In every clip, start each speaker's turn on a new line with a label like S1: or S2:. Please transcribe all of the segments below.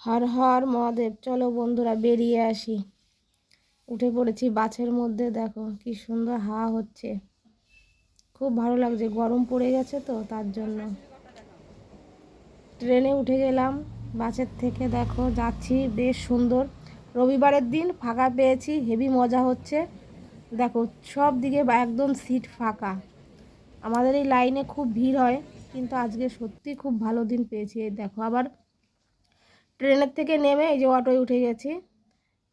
S1: হর হর মহাদেব। চলো বন্ধুরা বেরিয়ে আসি। উঠে পড়েছি বাসের মধ্যে, দেখো কি সুন্দর হাওয়া হচ্ছে, খুব ভালো লাগছে। গরম পড়ে গেছে তো তার জন্য। ট্রেনে উঠে গেলাম বাসের থেকে, দেখো যাচ্ছি বেশ সুন্দর। রবিবারের দিন ফাঁকা পেয়েছি, হেভি মজা হচ্ছে। দেখো সব দিকে একদম সিট ফাঁকা। আমাদের এই লাইনে খুব ভিড় হয়, কিন্তু আজকে সত্যি খুব ভালো দিন পেয়েছি। এই দেখো আবার ট্রেনের থেকে নেমে এই যে অটোয় উঠে গেছি,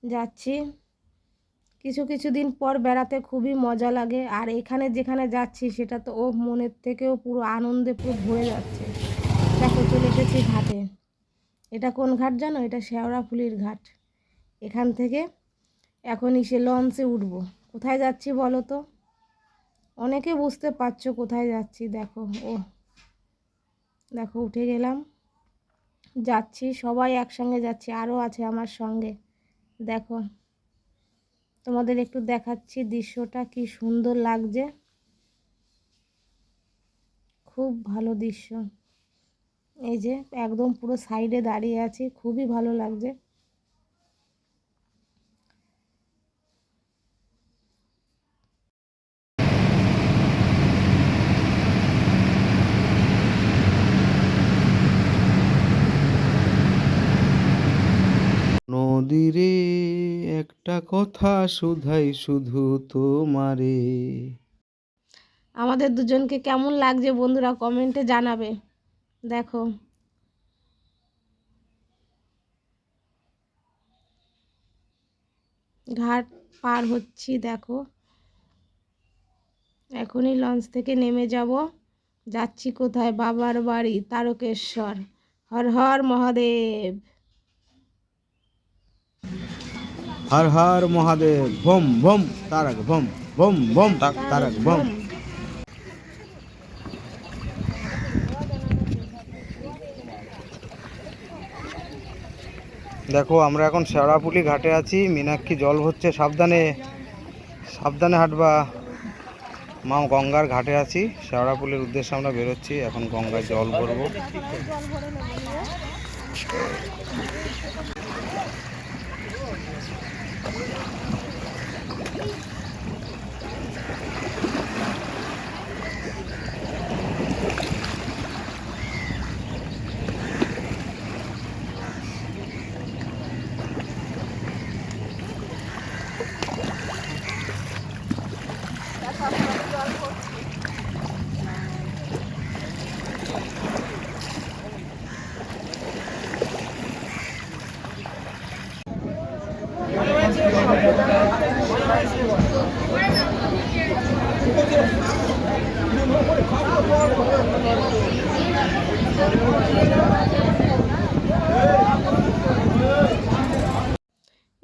S1: যাচ্ছি। কিছু দিন পর বেড়াতে খুবই মজা লাগে। আর এখানে যেখানে যাচ্ছি সেটা তো মনের থেকেও পুরো আনন্দে পুরো ভরে যাচ্ছে। দেখো চলে এসেছি ঘাটে। এটা কোন ঘাট জানো? এটা শেওড়াফুলির ঘাট। এখান থেকে এখনই সে লঞ্চে উঠবো। কোথায় যাচ্ছি বলো তো? অনেকে বুঝতে পারছো কোথায় যাচ্ছি। দেখো দেখো উঠে গেলাম, যাচ্ছি। সবাই একসঙ্গে যাচ্ছি, আরও আছে আমার সঙ্গে। দেখো তোমাদের একটু দেখাচ্ছি দৃশ্যটা, কি সুন্দর লাগছে, খুব ভালো দৃশ্য। এই যে একদম পুরো সাইডে দাঁড়িয়ে আছি, খুবই ভালো লাগছে।
S2: নদীরে একটা কথা শুধাই শুধু তোমারে।
S1: আমাদের দুজনকে কেমন লাগছে বন্ধুরা কমেন্টে জানাবে। দেখো ঘাট পার হচ্ছি, দেখো এখনই লঞ্চ থেকে নেমে যাব। যাচ্ছি কোথায়? বাবার বাড়ি তারকেশ্বর। হর হর মহাদেব।
S2: হর হর মহাদেব। ভম ভম তারক ভম ভম ভম তারক ভম। দেখো আমরা এখন শেওড়াফুলি ঘাটে আছি। মীনাক্ষী জল ভরছে, সাবধানে সাবধানে হাঁটবা। মা গঙ্গার ঘাটে আছি, শেওড়াফুলির উদ্দেশ্যে আমরা বেরোচ্ছি। এখন গঙ্গায় জল ভরবো।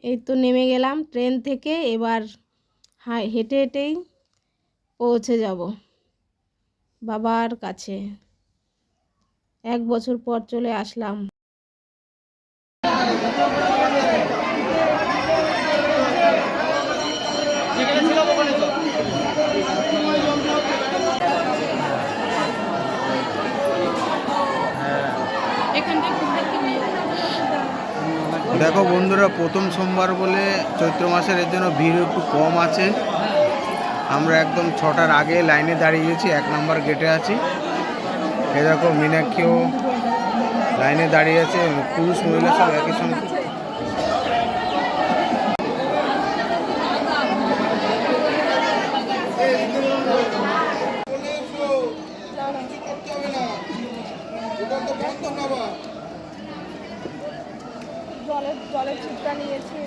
S1: এই তো নেমে গেলাম ট্রেন থেকে। এবার হেঁটে হেঁটেই পৌঁছে যাব বাবার কাছে। 1 বছর পর চলে আসলাম।
S2: দেখো বন্ধুরা, প্রথম সোমবার বলে চৈত্র মাসের, এর জন্য ভিড় একটু কম আছে। আমরা একদম 6টার আগে লাইনে দাঁড়িয়ে গেছি, 1 নম্বর গেটে আছি। এ দেখো মীনাক্ষীও লাইনে দাঁড়িয়ে আছে, পুরুষ মহিলা সব একই সঙ্গে।
S1: জলের ছিপটা নিয়েছি।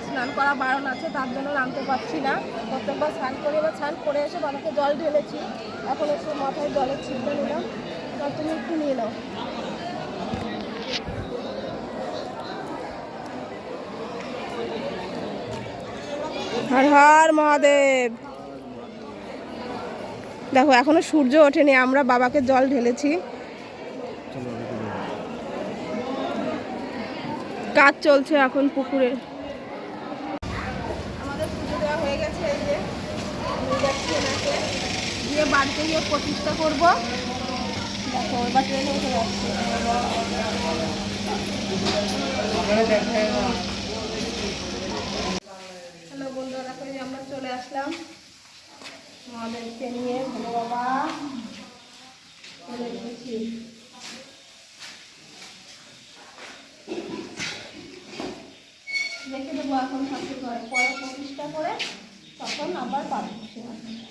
S1: স্নান করা বারণ আছে, তার জন্য নামতে পারছি না। প্রত্যেকবার স্নান করে বা স্নান করে এসে বাবাকে জল ঢেলেছি। এখন একটু মাথায় জলের ছিপটা নিলাম। তুমি একটু নিয়ে নাও। হর হর মহাদেব। দেখো এখনো সূর্য ওঠেনি, আমরা বাবাকে জল ঢেলেছি। কাজ চলছে এখন পুকুরে। আমাদের পুজো দেওয়া হয়ে গেছে। এই যে নিয়ে যাচ্ছি এনাকে, দিয়ে বাড়িতে গিয়ে প্রতিষ্ঠা করবো। দেখো এবার ট্রেনে উঠে যাচ্ছে। হ্যালো বন্ধুরা, দেখো এই যে আমরা চলে আসলাম আমাদেরকে নিয়ে। ভালো বাবা চলে এসেছি। রেখে দেবো এখন ঠাকুর ঘরে, পরে প্রতিষ্ঠা করে তখন আবার পাবো সেখানে।